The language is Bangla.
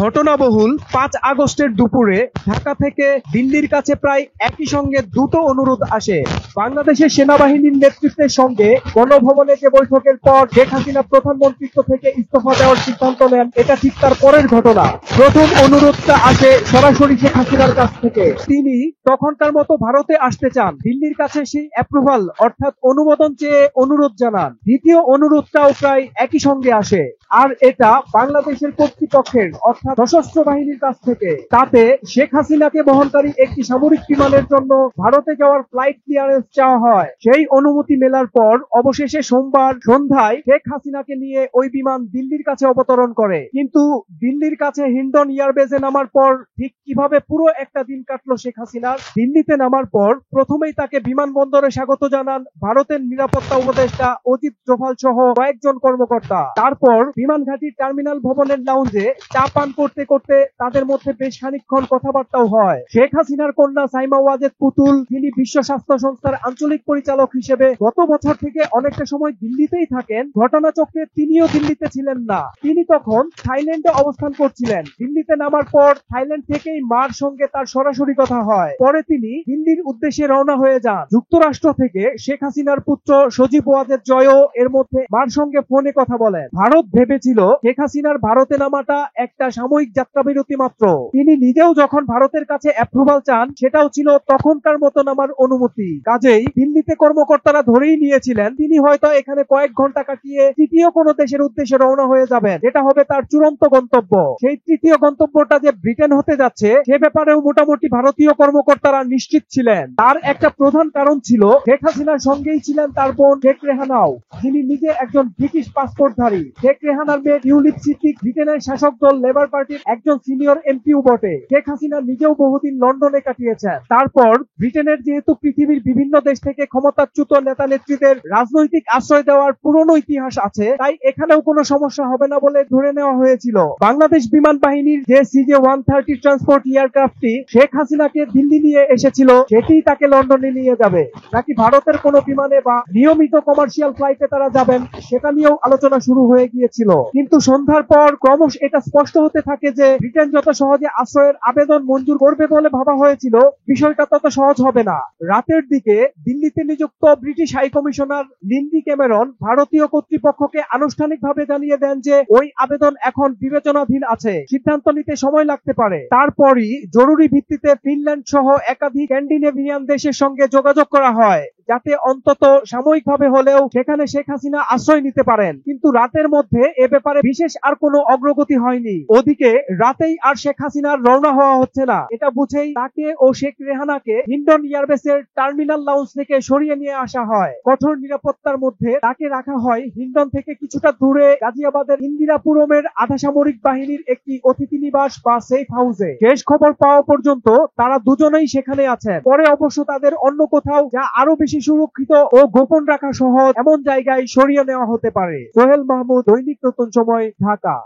ঘটনাবহুল ৫ আগস্টের দুপুরে ঢাকা থেকে দিল্লির কাছে প্রায় একই সঙ্গে দুটো অনুরোধ আসে। বাংলাদেশের সেনাবাহিনীর নেতৃত্বের সঙ্গে গণভবনে যে বৈঠকের পর শেখ হাসিনা প্রধানমন্ত্রিত্ব থেকে ইস্তফা দেওয়ার সিদ্ধান্ত নেন, এটা ঠিক তার পরের ঘটনা। প্রথম অনুরোধটা আসে সরাসরি শেখ হাসিনার কাছ থেকে। তিনি তখনকার মতো ভারতে আসতে চান, দিল্লির কাছে সেই অ্যাপ্রুভাল অর্থাৎ অনুমোদন চেয়ে অনুরোধ জানান। দ্বিতীয় অনুরোধটাও প্রায় একই সঙ্গে আসে, আর এটা বাংলাদেশের কর্তৃপক্ষের অর্থাৎ সশস্ত্র বাহিনীর কাছ থেকে। তাতে শেখ হাসিনাকে বহনকারী একটি সামরিক বিমানের জন্য ভারতে যাওয়ার ফ্লাইট ক্লিয়ারেন্স চাওয়া হয়। সেই অনুমতি মেলার পর অবশেষে সোমবার সন্ধ্যায় শেখ হাসিনাকে নিয়ে ওই বিমান দিল্লির কাছে অবতরণ করে। কিন্তু দিল্লির কাছে হিন্ডন এয়ারবেজে নামার পর ঠিক কিভাবে পুরো একটা দিন কাটলো শেখ হাসিনার। দিল্লিতে নামার পর প্রথমেই তাকে বিমানবন্দরে স্বাগত জানান ভারতের নিরাপত্তা উপদেষ্টা অজিত ডোভাল সহ কয়েকজন কর্মকর্তা। তারপর বিমান ঘাঁটির টার্মিনাল ভবনের লাউঞ্জে চা পান করতে করতে তাদের মধ্যে বেশ খানিকক্ষণ কথাবার্তাও হয়। শেখ হাসিনার কন্যা সাইমা ওয়াজেদ পুতুল, তিনি বিশ্ব স্বাস্থ্য সংস্থার আঞ্চলিক পরিচালক হিসেবে গত বছর থেকে অনেকটা সময় দিল্লিতেই থাকেন। ঘটনাচক্রে তিনিও দিল্লিতে ছিলেন না, তিনি তখন থাইল্যান্ডে অবস্থান করছিলেন। দিল্লিতে নামার পর থাইল্যান্ড থেকেই মার সঙ্গে তার সরাসরি কথা হয়। পরে তিনি দিল্লির উদ্দেশ্যে রওনা হয়ে যান। যুক্তরাষ্ট্র থেকে শেখ হাসিনার পুত্র সজীব ওয়াজেদ জয়ও এর মধ্যে মার সঙ্গে ফোনে কথা বলেন। ভারত ভেবেছিল শেখ হাসিনার ভারতে নামাটা একটা সাময়িক যাত্রা বিরতি মাত্র। তিনি নিজেও যখন ভারতের কাছে অ্যাপ্রুভাল চান, সেটাও ছিল তখনকার মতো নামার অনুমতি। কাজেই দিল্লিতে কর্মকর্তারা ধরেই নিয়েছিলেন তিনি হয়তো এখানে কয়েক ঘন্টা কাটিয়ে তৃতীয় কোনো দেশের উদ্দেশ্যে রওনা হয়ে যাবেন, যেটা হবে তার চূড়ান্ত গন্তব্য। সেই তৃতীয় গন্তব্যটা যে ব্রিটেন হতে যাচ্ছে, সে ব্যাপারেও মোটামুটি ভারতীয় কর্মকর্তারা নিশ্চিত ছিলেন। তার একটা প্রধান কারণ ছিল শেখ হাসিনার সঙ্গেই ছিলেন তার বোন শেখ রেহানাও, যিনি নিজে একজন ব্রিটিশ পাসপোর্টধারী। শেখ রেহানার মেয়ে টিউলিপ সিদ্দিক ব্রিটেনের শাসক দল লেবার পার্টির একজন সিনিয়র এমপিও বটে। শেখ হাসিনা নিজেও বহুদিন লন্ডনে কাটিয়েছেন। তারপর ব্রিটেনের যেহেতু পৃথিবীর বিভিন্ন দেশ থেকে ক্ষমতাচ্যুত নেতা নেত্রীদের রাজনৈতিক আশ্রয় দেওয়ার পুরনো ইতিহাস আছে, তাই এখানেও কোনো সমস্যা হবে না বলে ধরে নেওয়া হয়েছিল। বাংলাদেশ বিমান বাহিনীর যে CJ-130 ট্রান্সপোর্ট এয়ারক্রাফটটি শেখ হাসিনাকে দিল্লি নিয়ে এসেছিল, সেটি তাকে লন্ডনে নিয়ে যাবে নাকি ভারতের কোনো বিমানে বা নিয়মিত কমার্শিয়াল ফ্লাইটে তারা যাবেন, সেটা নিয়েও আলোচনা শুরু হয়ে গিয়েছিল। কিন্তু সন্ধ্যার পর ক্রমশ এটা স্পষ্ট হতে থাকে যে ব্রিটেন যত সহজে আশ্রয়ের আবেদন মঞ্জুর করবে বলে ভাবা হয়েছিল, বিষয়টা তত সহজ হবে না। রাতের দিকে দিল্লিতে নিযুক্ত British high commissioner Lindy Cameron ভারতীয় কর্তৃপক্ষকে আনুষ্ঠানিকভাবে জানিয়ে দেন যে ওই আবেদন এখন বিবেচনাধীন আছে, সিদ্ধান্ত নিতে সময় লাগতে পারে। তারপরই জরুরি ভিত্তিতে ফিনল্যান্ড সহ একাধিক স্ক্যান্ডিনেভিয়ান দেশের সঙ্গে যোগাযোগ করা হয়, যাতে অন্তত সাময়িকভাবে হলেও সেখানে শেখ হাসিনা আশ্রয় নিতে পারেন। কিন্তু রাতের মধ্যে এ ব্যাপারে বিশেষ আর কোনো অগ্রগতি হয়নি। ওদিকে রাতেই আর শেখ হাসিনার রওনা হওয়া হচ্ছে না, এটা বুঝেই তাকে ও শেখ রেহানাকে হিন্ডন এয়ারবেসের টার্মিনাল লাউঞ্জ থেকে সরিয়ে নিয়ে আসা হয়। কঠোর নিরাপত্তার মধ্যে তাকে রাখা হয় হিন্ডন থেকে কিছুটা দূরে গাজিয়াবাদের ইন্দিরাপুরমের আধা সামরিক বাহিনীর একটি অতিথি নিবাস বা সেফ হাউসে। শেষ খবর পাওয়া পর্যন্ত তারা দুজনেই সেখানে আছেন। পরে অবশ্য তাদের অন্য কোথাও, যা আরো বেশি সুরক্ষিত ও গোপন রাখা সহজ, এমন জায়গায় সরিয়ে নেওয়া হতে পারে। সোহেল মাহমুদ, দৈনিক নতুন সময়, ঢাকা।